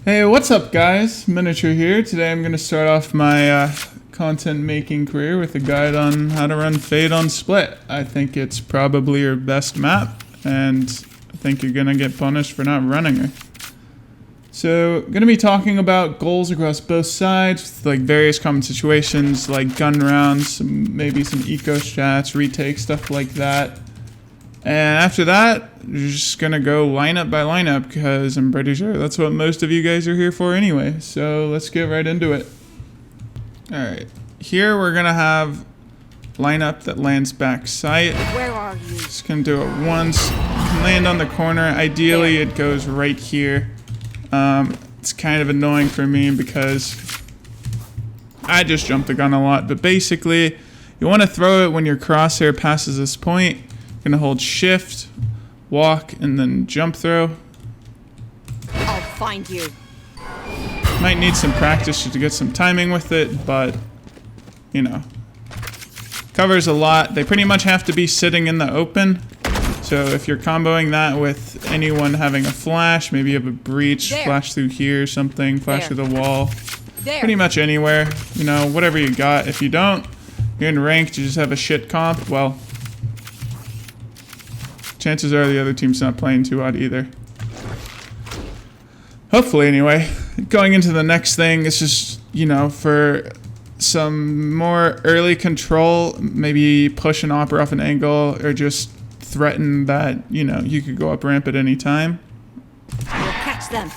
Hey, what's up guys? Miniature here. Today I'm going to start off my content making career with a guide on how to run Fade on Split. I think it's probably your best map, and I think you're going to get punished for not running her. So, going to be talking about goals across both sides, like various common situations like gun rounds, maybe some eco strats, retake, stuff like that. And after that, you're just gonna go lineup by lineup because I'm pretty sure that's what most of you guys are here for anyway. So let's get right into it. Alright, here we're gonna have lineup that lands back sight. Where are you? Just gonna do it once. Land on the corner. Ideally, it goes right here. It's kind of annoying for me because I just jump the gun a lot. But basically, you want to throw it when your crosshair passes this point. Gonna hold shift, walk, and then jump throw. I'll find you. Might need some practice to get some timing with it, but you know, covers a lot. They pretty much have to be sitting in the open. So if you're comboing that with anyone having a flash, maybe you have a breach, flash through here, something, flash through the wall, pretty much anywhere. You know, whatever you got. If you don't, you're in ranked, you just have a shit comp. Well, chances are the other team's not playing too hot either. Hopefully, anyway. Going into the next thing, it's just, you know, for some more early control, maybe push an opera off an angle, or just threaten that, you know, you could go up ramp at any time. We'll catch them.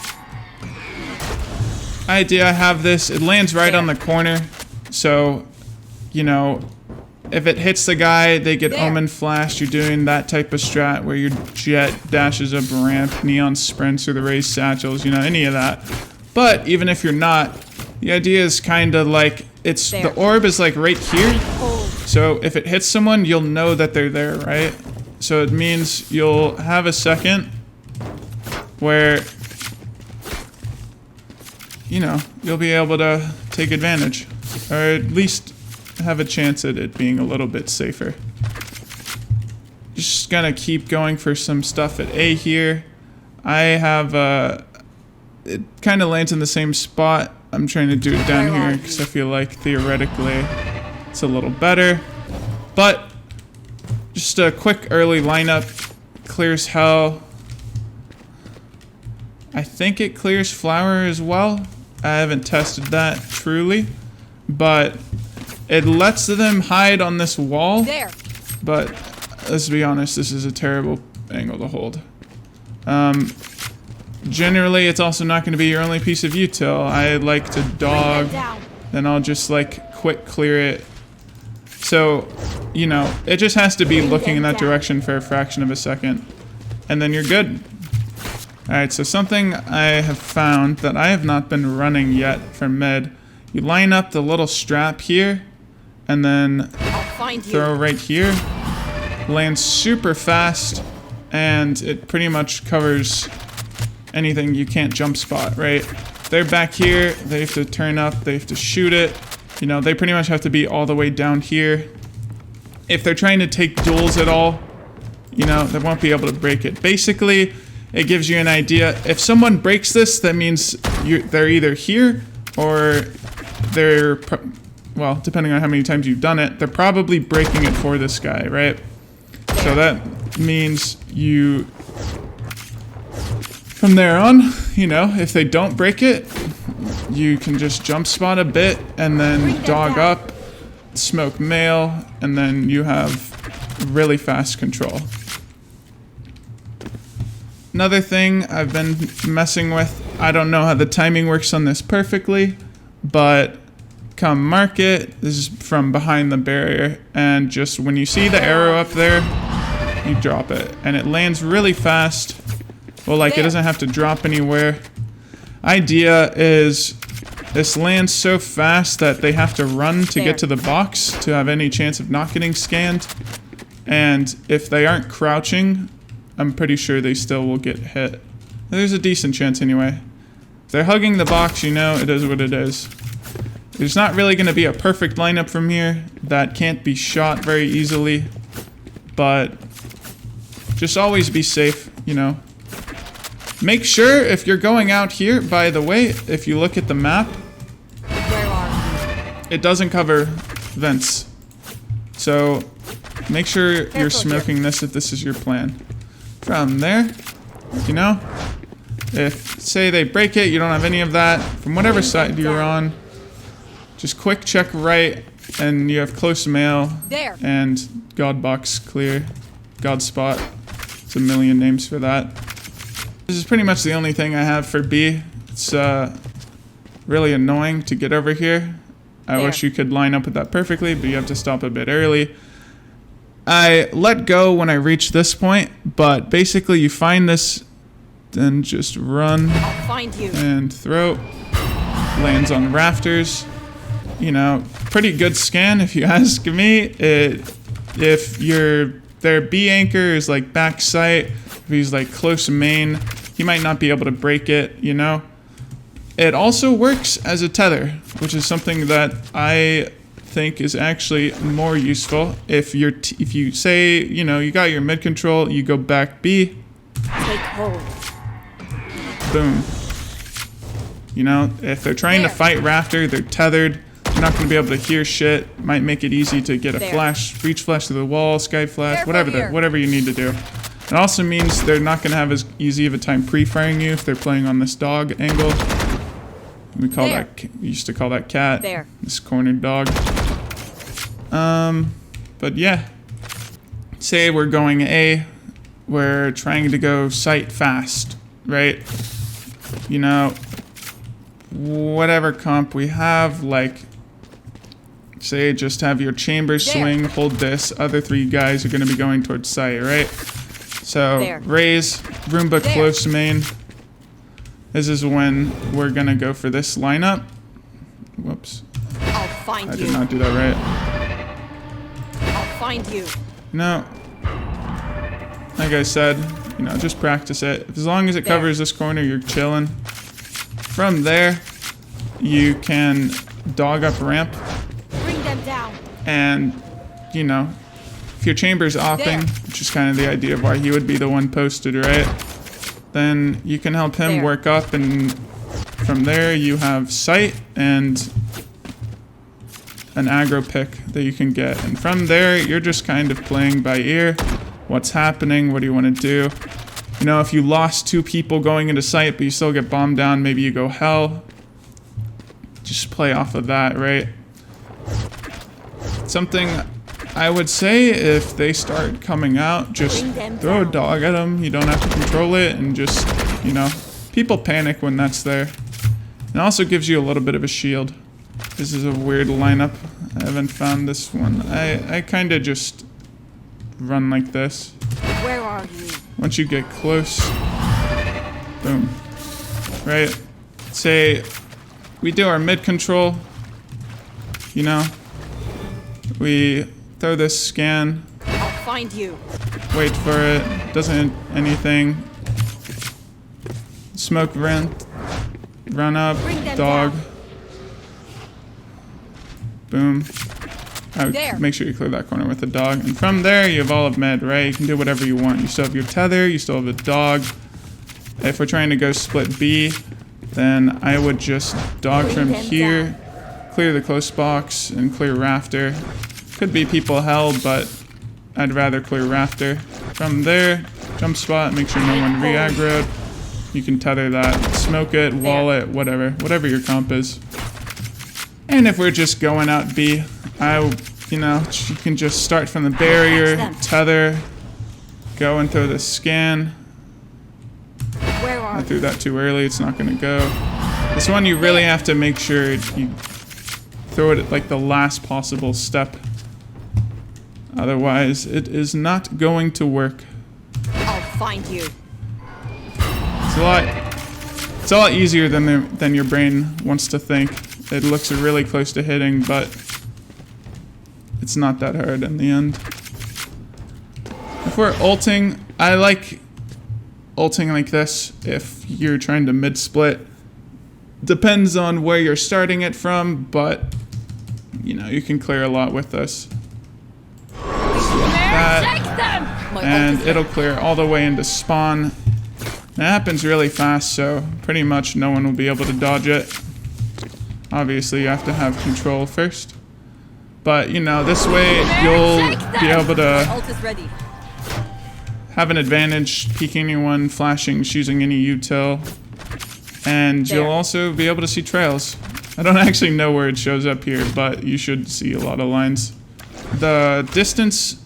Idea, I have this. It lands right on the corner, so, you know, if it hits the guy, they get omen flashed. You're doing that type of strat where your jet dashes up ramp, neon sprints, or the raised satchels, you know, any of that. But even if you're not, the idea is kind of like, it's the orb is like right here. So if it hits someone, you'll know that they're there, right? So it means you'll have a second where, you know, you'll be able to take advantage, or at least have a chance at it being a little bit safer. Just gonna keep going for some stuff at A here. I have it kind of lands in the same spot. I'm trying to do it down here because I feel like theoretically it's a little better. But just a quick early lineup. Clears hell. I think it clears flower as well. I haven't tested that truly, but it lets them hide on this wall, but let's be honest, this is a terrible angle to hold. Generally, it's also not going to be your only piece of util. I like to dog, then I'll just like quick clear it. So, you know, it just has to be looking in that direction for a fraction of a second, and then you're good. Alright, so something I have found that I have not been running yet for mid. You line up the little strap here, and then throw right here. Lands super fast, and it pretty much covers anything you can't jump spot, right? They're back here, they have to turn up, they have to shoot it. You know, they pretty much have to be all the way down here. If they're trying to take duels at all, you know, they won't be able to break it. Basically, it gives you an idea. If someone breaks this, that means they're either here or they're, well, depending on how many times you've done it, they're probably breaking it for this guy, right? So that means you, from there on, you know, if they don't break it, you can just jump spot a bit and then dog up, smoke mail, and then you have really fast control. Another thing I've been messing with, I don't know how the timing works on this perfectly, but come market, this is from behind the barrier, and just when you see the arrow up there, you drop it, and it lands really fast. Well, like, it doesn't have to drop anywhere. Idea is this lands so fast that they have to run to get to the box to have any chance of not getting scanned, and if they aren't crouching, I'm pretty sure they still will get hit. There's a decent chance anyway. If they're hugging the box, you know, it is what it is. There's not really going to be a perfect lineup from here that can't be shot very easily, but just always be safe, you know. Make sure if you're going out here, by the way, if you look at the map, Where are you? it doesn't cover vents. So make sure you're smoking this if this is your plan. From there, you know, if say they break it, you don't have any of that. From whatever side you're on, just quick check right, and you have close mail There. and God box clear, God spot. It's a million names for that. This is pretty much the only thing I have for B. It's really annoying to get over here. I There. wish you could line up with that perfectly, but you have to stop a bit early. I let go when I reach this point, but basically you find this, then just run I'll find you. and throw. Lands on rafters. You know, pretty good scan if you ask me. If their B anchor is like back sight, if he's like close main, he might not be able to break it, you know. It also works as a tether, which is something that I think is actually more useful. If you say, you know, you got your mid control, you go back B, Take hold. boom. You know, if they're trying to fight Rafter, they're tethered. You're not going to be able to hear shit. Might make it easy to get a flash, breach flash through the wall, sky flash, whatever you need to do. It also means they're not going to have as easy of a time pre-firing you if they're playing on this dog angle. We used to call that cat. There. This cornered dog. But yeah. Say we're going A. We're trying to go sight fast, right? You know, whatever comp we have, like, say just have your chamber swing, hold this. Other three guys are going to be going towards sight, right? So raise, Roomba close main. This is when we're going to go for this lineup. Whoops. I'll find I you. did not do that right. I'll find you. No. Like I said, you know, just practice it. As long as it covers this corner, you're chilling. From there, you can dog up ramp. Bring them down. And, you know, if your chamber's offing, which is kind of the idea of why he would be the one posted, right? Then you can help him work up, and from there you have sight and an aggro pick that you can get. And from there, you're just kind of playing by ear. What's happening? What do you want to do? You know, if you lost 2 people going into sight, but you still get bombed down, maybe you go hell. Just play off of that, right? Something I would say, if they start coming out, just throw a dog at them. You don't have to control it, and just, you know, people panic when that's there. It also gives you a little bit of a shield. This is a weird lineup. I haven't found this one. I kind of just run like this. Where are you? Once you get close, boom. Right? Say we do our mid control, you know, we throw this scan, I'll find you. wait for it, doesn't hit anything. Smoke rent, run up, dog. Boom. I would make sure you clear that corner with the dog. And from there, you have all of med, right? You can do whatever you want. You still have your tether, you still have a dog. If we're trying to go split B, then I would just dog from here, clear the close box, and clear Rafter. Could be people hell, but I'd rather clear Rafter. From there, jump spot, make sure no one re-aggroed. You can tether that, smoke it, wall it, whatever your comp is. And if we're just going out B, you know, you can just start from the barrier, tether, go and throw the scan. I threw that too early, it's not gonna go. This one you really have to make sure you throw it at like the last possible step. Otherwise, it is not going to work. I'll find you. It's a lot easier than your brain wants to think. It looks really close to hitting, but it's not that hard in the end. If we're ulting, I like ulting like this if you're trying to mid-split. Depends on where you're starting it from, but you know, you can clear a lot with this. Like that, and it'll clear all the way into spawn. It happens really fast, so pretty much no one will be able to dodge it. Obviously, you have to have control first. But, you know, this way you'll be able to Ult is ready. have an advantage peeking anyone, flashing, choosing any util. And you'll also be able to see trails. I don't actually know where it shows up here, but you should see a lot of lines. The distance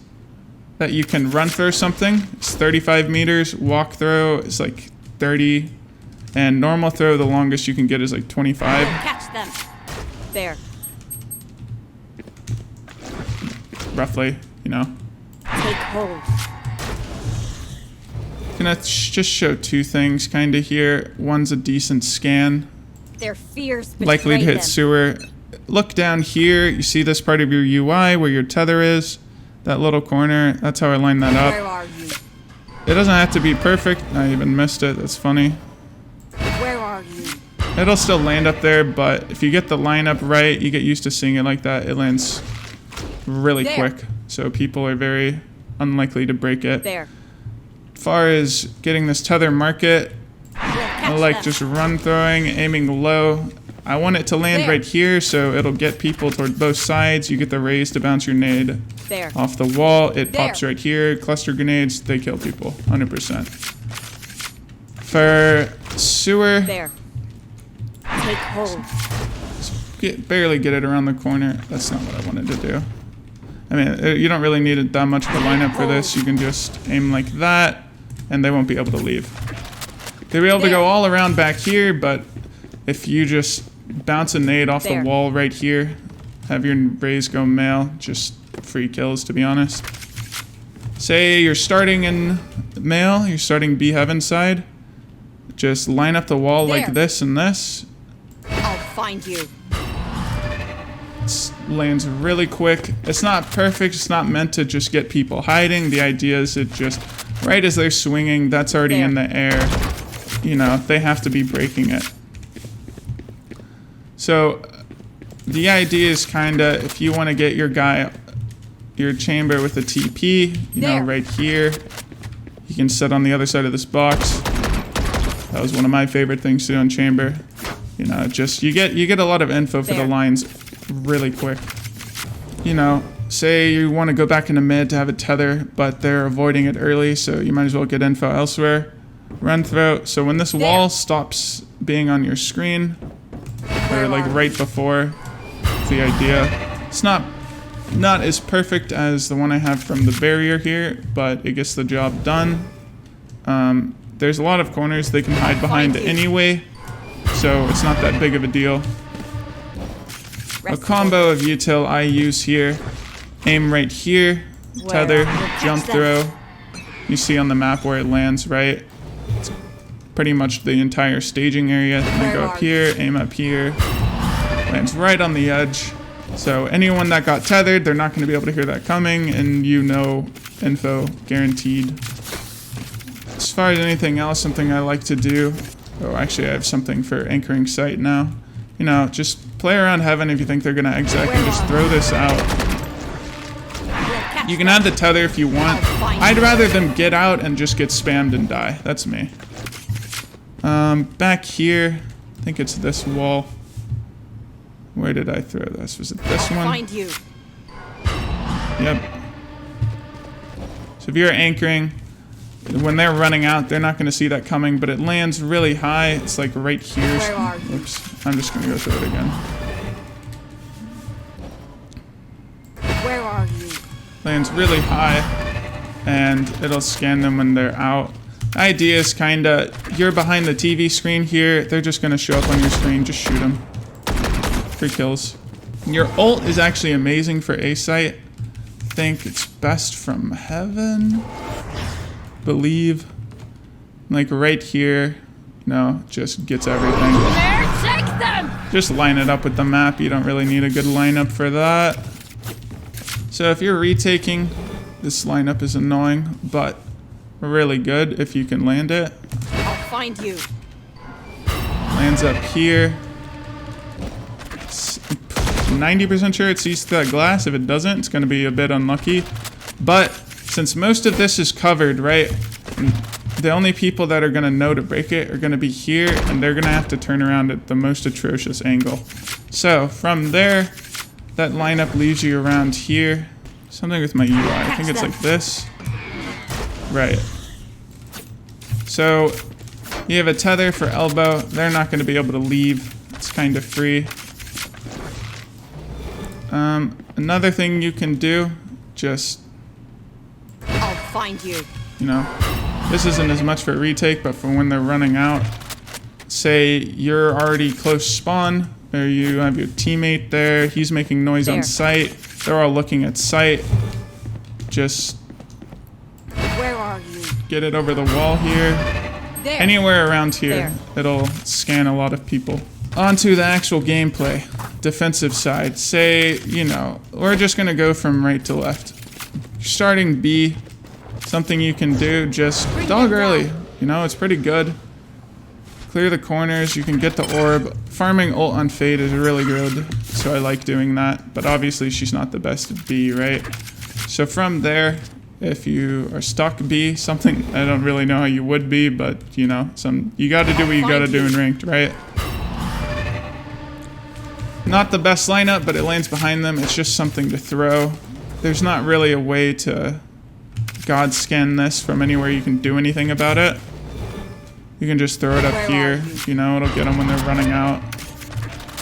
that you can run through something is 35 meters. Walk throw is like 30. And normal throw, the longest you can get is like 25. Catch them. There. Roughly, you know. Take hold. Gonna just show two things kind of here. One's a decent scan. Their fears Likely to betray hit them. sewer. Look down here. You see this part of your UI where your tether is? That little corner. That's how I line that Where up. are you? It doesn't have to be perfect. I even missed it. That's funny. Where are you? It'll still land up there, but if you get the lineup right, you get used to seeing it like that. It lands really There. quick. So people are very unlikely to break it. There. As far as getting this tether market, We'll catch I like them. just run throwing, aiming low. I want it to land There. right here, so it'll get people toward both sides. You get the raise to bounce your nade There. off the wall. It There. pops right here. Cluster grenades, they kill people, 100%. For sewer, There. Take hold. barely get it around the corner. That's not what I wanted to do. I mean, you don't really need it that much of a lineup for this. You can just aim like that, and they won't be able to leave. They'll be able to go all around back here, but if you just bounce a nade off There. the wall right here, have your raise go male, just free kills, to be honest. Say you're starting in male, you're starting B heaven side, just line up the wall like There. this and this. I'll find you. Lands really quick. It's not perfect. It's not meant to just get people hiding. The idea is it just, right as they're swinging, that's already There. in the air. You know, they have to be breaking it. So the idea is kind of, if you want to get your guy, your chamber with a TP, you know, There. right here, you can sit on the other side of this box. That was one of my favorite things to do on chamber. You know, just you get a lot of info for the There. lines really quick. You know, say you want to go back into mid to have a tether, but they're avoiding it early, so you might as well get info elsewhere. Run through. So when this wall stops being on your screen, or like right before, it's the idea. It's not as perfect as the one I have from the barrier here, but it gets the job done. There's a lot of corners they can hide behind anyway, so it's not that big of a deal. A combo of util I use here. Aim right here, tether, jump throw. You see on the map where it lands, right? It's pretty much the entire staging area. Then go up here, aim up here. Lands right on the edge. So anyone that got tethered, they're not going to be able to hear that coming, and you know info guaranteed. As far as anything else, something I like to do, oh actually I have something for anchoring site now. You know, just play around heaven if you think they're going to exec and just throw this out. You can add the tether if you want. I'd rather them get out and just get spammed and die. That's me. Back here, I think it's this wall. Where did I throw this? Was it this one? Find you. Yep. So if you're anchoring, when they're running out, they're not going to see that coming, but it lands really high. It's like right here. Where are you? Oops. I'm just going to go through it again. Where are you? Lands really high, and it'll scan them when they're out. The idea is kind of, you're behind the TV screen here. They're just going to show up on your screen. Just shoot them. 3 kills. Your ult is actually amazing for A site. I think it's best from heaven. Believe. Like right here. You know, just gets everything. There, take them! Just line it up with the map. You don't really need a good lineup for that. So if you're retaking, this lineup is annoying, but really good if you can land it. I'll find you. Lands up here. 90% sure it sees through that glass. If it doesn't, it's going to be a bit unlucky. But since most of this is covered, right? the only people that are going to know to break it are going to be here, and they're going to have to turn around at the most atrocious angle. So from there, that lineup leaves you around here. Something with my UI. I think it's like this. Right. So you have a tether for elbow. They're not going to be able to leave. It's kind of free. Another thing you can do, just, I'll find you. you know, this isn't as much for retake, but for when they're running out, say you're already close spawn, or you have your teammate there, he's making noise on sight, they're all looking at sight, just Where are you? get it over the wall here. There. Anywhere around here, it'll scan a lot of people. Onto the actual gameplay. Defensive side. Say, you know, we're just going to go from right to left. Starting B, something you can do, just dog early. You know, it's pretty good. Clear the corners, you can get the orb. Farming ult on Fade is really good, so I like doing that. But obviously she's not the best at B, right? So from there, if you are stuck B, something I don't really know how you would be, but you know, you gotta do what you gotta do in ranked, right? Not the best lineup, but it lands behind them. It's just something to throw. There's not really a way to God scan this from anywhere you can do anything about it. You can just throw it up here. You know, it'll get them when they're running out.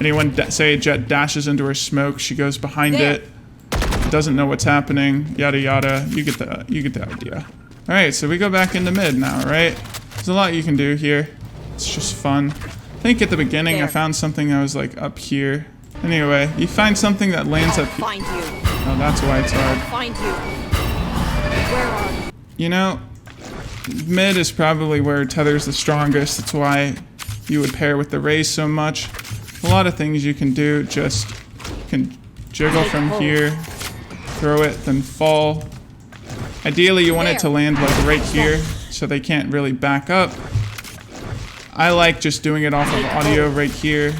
Anyone, say Jet dashes into her smoke, she goes behind it. Doesn't know what's happening, yada yada. You get the idea. All right, so we go back into mid now, right? There's a lot you can do here. It's just fun. I think at the beginning I found something that was like up here. Anyway, you find something that lands up here. Find you. Oh, that's why it's hard. Find you. Where are you? You know, mid is probably where Tether's the strongest. That's why you would pair with the Raze so much. A lot of things you can do. Just can jiggle from here, throw it, then fall. Ideally, you want it to land like right here, so they can't really back up. I like just doing it off of audio right here,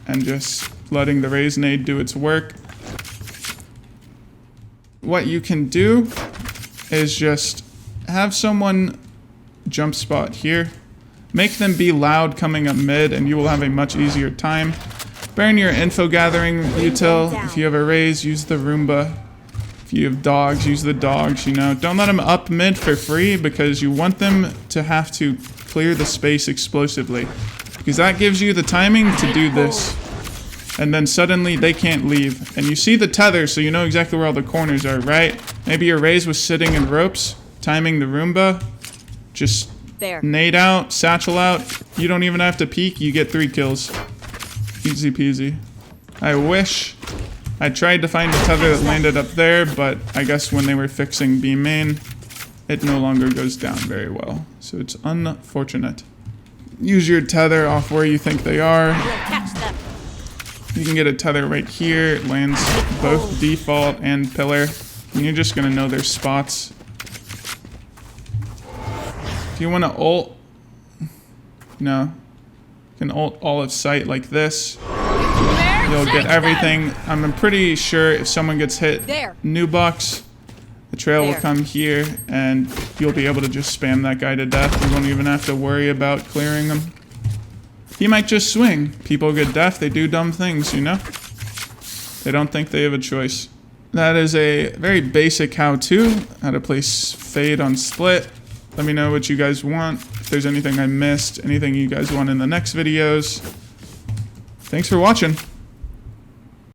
and just letting the Raze nade do its work. What you can do is just have someone jump spot here. Make them be loud coming up mid, and you will have a much easier time. Burn your info gathering util. If you have a Raze, use the Roomba. If you have dogs, use the dogs, you know. Don't let them up mid for free, because you want them to have to clear the space explosively. Because that gives you the timing to do this. And then suddenly they can't leave. And you see the tether, so you know exactly where all the corners are, right? Maybe your Raze was sitting in ropes, timing the Roomba. Just nade out, satchel out. You don't even have to peek, you get 3 kills. Easy peasy. I wish I tried to find a tether that landed up there, but I guess when they were fixing B main, it no longer goes down very well. So it's unfortunate. Use your tether off where you think they are. You can get a tether right here. It lands both default and pillar. And you're just going to know their spots. If you want to ult, you can ult all of sight like this. You'll get everything. I'm pretty sure if someone gets hit, new bucks, the trail will come here, and you'll be able to just spam that guy to death. You won't even have to worry about clearing him. He might just swing. People get deaf, they do dumb things, you know? They don't think they have a choice. That is a very basic how-to, how to play Fade on Split. Let me know what you guys want. If there's anything I missed, anything you guys want in the next videos. Thanks for watching.